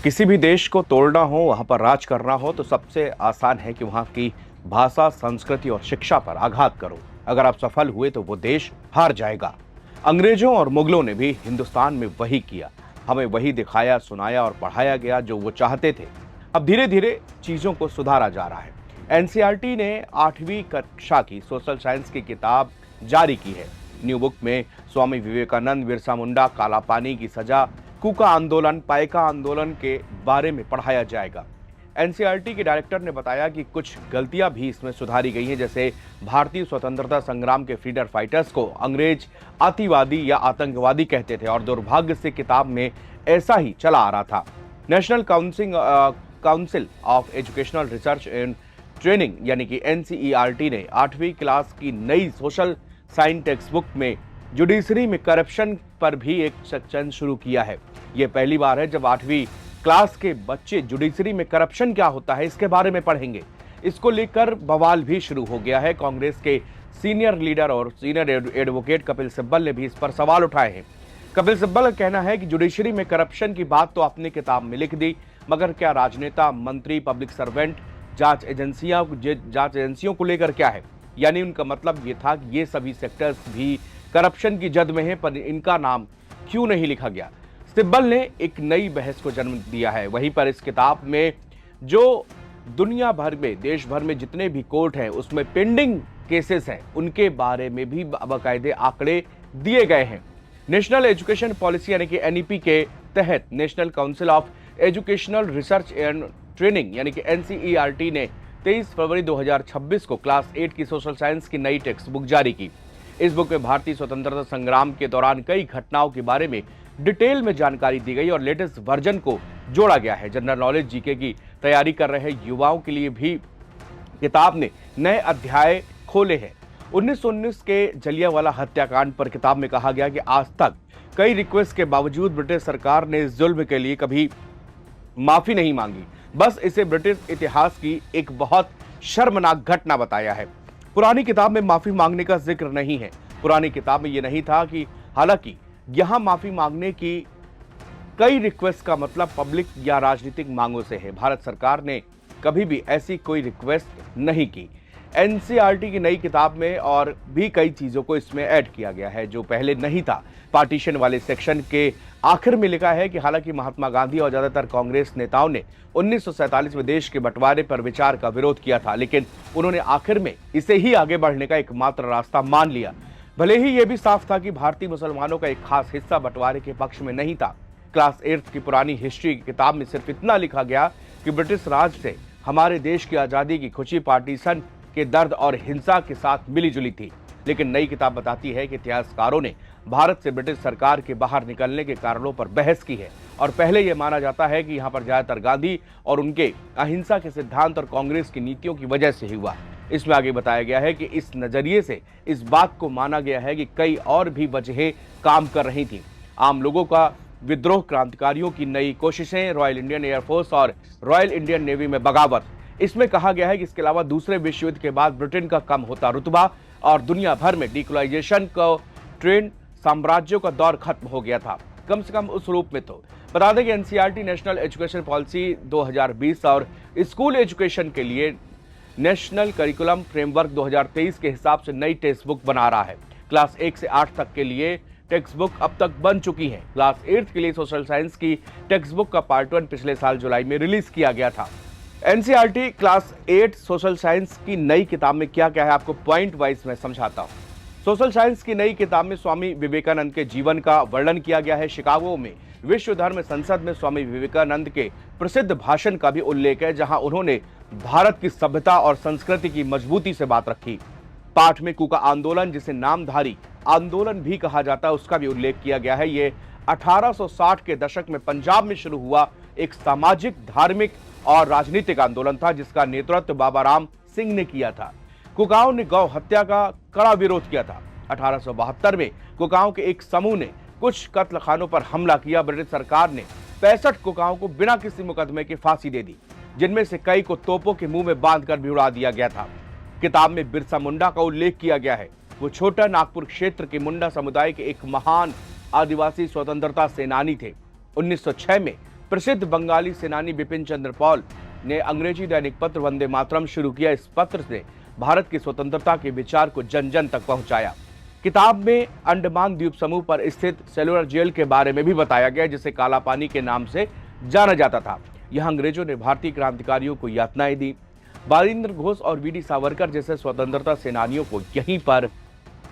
किसी भी देश को तोड़ना हो, वहां पर राज करना हो तो सबसे आसान है कि वहां की भाषा, संस्कृति और शिक्षा पर आघात करो। अगर आप सफल हुए तो वो देश हार जाएगा। अंग्रेजों और मुगलों ने भी हिंदुस्तान में वही किया। हमें वही दिखाया, सुनाया और पढ़ाया गया जो वो चाहते थे। अब धीरे धीरे चीजों को सुधारा जा रहा है। एनसीईआरटी ने 8वीं कक्षा की सोशल साइंस की किताब जारी की है। न्यू बुक में स्वामी विवेकानंद, बिरसा मुंडा, काला पानी की सजा, कूका आंदोलन, पाइका आंदोलन के बारे में पढ़ाया जाएगा। एनसीईआरटी के डायरेक्टर ने बताया कि कुछ गलतियां भी इसमें सुधारी गई हैं, जैसे भारतीय स्वतंत्रता संग्राम के फ्रीडम फाइटर्स को अंग्रेज अतिवादी या आतंकवादी कहते थे और दुर्भाग्य से किताब में ऐसा ही चला आ रहा था। National council of educational research and training यानी कि एनसीईआरटी ने 8वीं क्लास की नई सोशल साइंस टेक्स्ट बुक में जुडिशरी में करप्शन पर भी एक सेक्शन शुरू किया है। यह पहली बार है जब 8वीं क्लास के बच्चे जुडिशरी में करप्शन क्या होता है इसके बारे में पढ़ेंगे। इसको लेकर बवाल भी शुरू हो गया है। कांग्रेस के सीनियर लीडर और सीनियर एडवोकेट कपिल सिब्बल ने भी इस पर सवाल उठाए हैं। कपिल सिब्बल का कहना है कि जुडिशरी में करप्शन की बात तो आपने किताब में लिख दी, मगर क्या राजनेता, मंत्री, पब्लिक सर्वेंट, जांच एजेंसियों को लेकर क्या है? यानी उनका मतलब ये था कि ये सभी सेक्टर्स भी करप्शन की जद में है, पर इनका नाम क्यों नहीं लिखा गया? सिब्बल ने एक नई बहस को जन्म दिया है। वहीं पर इस किताब में जो दुनिया भर में, देश भर में जितने भी कोर्ट हैं उसमें पेंडिंग केसेस हैं, उनके बारे में भी बाकायदे आंकड़े दिए गए हैं। नेशनल एजुकेशन पॉलिसी यानी कि एनईपी के तहत national council of educational research and training यानी कि एनसीईआरटी ने 23 फरवरी 2026 को क्लास 8 की सोशल साइंस की नई टेक्स्ट बुक जारी की। इस बुक में भारतीय स्वतंत्रता संग्राम के दौरान कई घटनाओं के बारे में डिटेल में जानकारी दी गई और लेटेस्ट वर्जन को जोड़ा गया है। जनरल नॉलेज, जीके की तैयारी कर रहे युवाओं के लिए भी किताब ने नए अध्याय खोले हैं। 1919 के जलियांवाला हत्याकांड पर किताब में कहा गया कि आज तक कई रिक्वेस्ट के बावजूद ब्रिटिश सरकार ने इस जुल्म के लिए कभी माफी नहीं मांगी। बस इसे ब्रिटिश इतिहास की एक बहुत शर्मनाक घटना बताया है। पुरानी किताब में माफी मांगने का जिक्र नहीं है। पुरानी किताब में यह नहीं था कि हालांकि यहां माफी मांगने की कई रिक्वेस्ट का मतलब पब्लिक या राजनीतिक मांगों से है। भारत सरकार ने कभी भी ऐसी कोई रिक्वेस्ट नहीं की। एनसीईआरटी की नई किताब में और भी कई चीजों को इसमें ऐड किया गया है जो पहले नहीं था। पार्टीशन वाले सेक्शन के आखिर में लिखा है कि हालांकि महात्मा गांधी और ज्यादातर कांग्रेस नेताओं ने 1947 में देश के बंटवारे पर विचार का विरोध किया था, लेकिन उन्होंने आखिर में इसे ही आगे बढ़ने का एकमात्र रास्ता मान लिया। भले ही यह भी साफ था कि भारतीय मुसलमानों का एक खास हिस्सा बंटवारे के पक्ष में नहीं था। क्लास 8 की पुरानी हिस्ट्री की किताब में सिर्फ इतना लिखा गया कि ब्रिटिश राज से हमारे देश की आजादी की खुशी पार्टीशन के दर्द और हिंसा के साथ मिली जुली थी। लेकिन नई किताब बताती है कि इतिहासकारों ने भारत से ब्रिटिश सरकार के बाहर निकलने के कारणों पर बहस की है और पहले यह माना जाता है कि यहाँ पर ज्यादातर गांधी और उनके अहिंसा के सिद्धांत और कांग्रेस की नीतियों की वजह से ही हुआ। इसमें आगे बताया गया है कि इस नजरिए से इस बात को माना गया है कि कई और भी वजहें काम कर रही थी। आम लोगों का विद्रोह, क्रांतिकारियों की नई कोशिशें, रॉयल इंडियन एयरफोर्स और रॉयल इंडियन नेवी में बगावत। इसमें कहा गया है कि इसके अलावा दूसरे विश्व युद्ध के बाद ब्रिटेन का कम होता रुतबा और दुनिया भर में डिकोलाइजेशन का ट्रेंड, साम्राज्यों का दौर खत्म हो गया था, कम से कम उस रूप में। तो बता दें कि एनसीईआरटी नेशनल एजुकेशन पॉलिसी 2020 और स्कूल एजुकेशन के लिए नेशनल करिकुलम फ्रेमवर्क 2023 के हिसाब से नई टेक्स्ट बुक बना रहा है। क्लास 1 से 8 तक के लिए टेक्स्ट बुक अब तक बन चुकी है। क्लास 8 के लिए सोशल साइंस की टेक्स्ट बुक का पार्ट 1 पिछले साल जुलाई में रिलीज किया गया था। एनसीईआरटी क्लास 8 सोशल साइंस की नई किताब में क्या क्या है आपको पॉइंट वाइज में समझाता हूं। सोशल साइंस की नई किताब में स्वामी विवेकानंद के जीवन का वर्णन किया गया है। शिकागो में विश्व धर्म संसद में स्वामी विवेकानंद के प्रसिद्ध भाषण का भी उल्लेख है, जहां उन्होंने भारत की सभ्यता और संस्कृति की मजबूती से बात रखी। पाठ में कूका आंदोलन, जिसे नामधारी आंदोलन भी कहा जाता है, उसका भी उल्लेख किया गया है। ये 1860 के दशक में पंजाब में शुरू हुआ एक सामाजिक, धार्मिक और राजनीतिक आंदोलन था, जिसका नेतृत्व बाबा राम सिंह ने किया था। कुकाओं ने गौ हत्या का कड़ा विरोध किया था। 1872 में कुकाओं के एक समूह ने कुछ कत्लखानों पर हमला किया। ब्रिटिश सरकार ने 65 कुकाओं को बिना किसी मुकदमे के फांसी दे दी, जिनमें से कई को तोपों के मुंह में बांधकर भी उड़ा दिया गया था। किताब में बिरसा मुंडा का उल्लेख किया गया है। वो छोटा नागपुर क्षेत्र के मुंडा समुदाय के एक महान आदिवासी स्वतंत्रता सेनानी थे। 1906 में प्रसिद्ध बंगाली सेनानी बिपिन चंद्र पॉल ने अंग्रेजी दैनिक पत्र वंदे मातरम शुरू किया। इस पत्र से भारत की स्वतंत्रता के विचार को जन जन तक पहुंचाया। किताब में अंडमान द्वीप समूह पर स्थित सेलुलर जेल के बारे में भी बताया गया, जिसे काला पानी के नाम से जाना जाता था। यहां अंग्रेजों ने भारतीय क्रांतिकारियों को यातनाएं दी। बारिंद्र घोष और वीडी सावरकर जैसे स्वतंत्रता सेनानियों को यहीं पर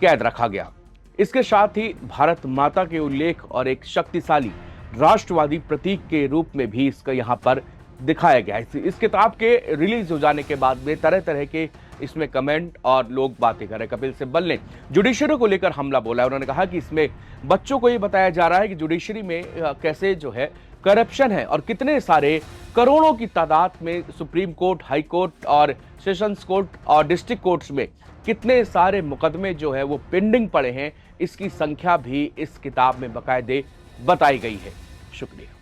कैद रखा गया। इसके साथ ही भारत माता के उल्लेख और एक शक्तिशाली राष्ट्रवादी प्रतीक के रूप में भी इसका यहाँ पर दिखाया गया है। इस किताब के रिलीज हो जाने के बाद में तरह तरह के इसमें कमेंट और लोग बातें कर रहे। कपिल सिब्बल ने जुडिशरी को लेकर हमला बोला। उन्होंने कहा कि इसमें बच्चों को ये बताया जा रहा है कि जुडिशरी में कैसे जो है करप्शन है और कितने सारे करोड़ों की तादाद में सुप्रीम कोर्ट, हाई कोर्ट और सेशंस कोर्ट और डिस्ट्रिक्ट कोर्ट्स में कितने सारे मुकदमे जो है वो पेंडिंग पड़े हैं। इसकी संख्या भी इस किताब में बाकायदे बताई गई है। शुक्रिया।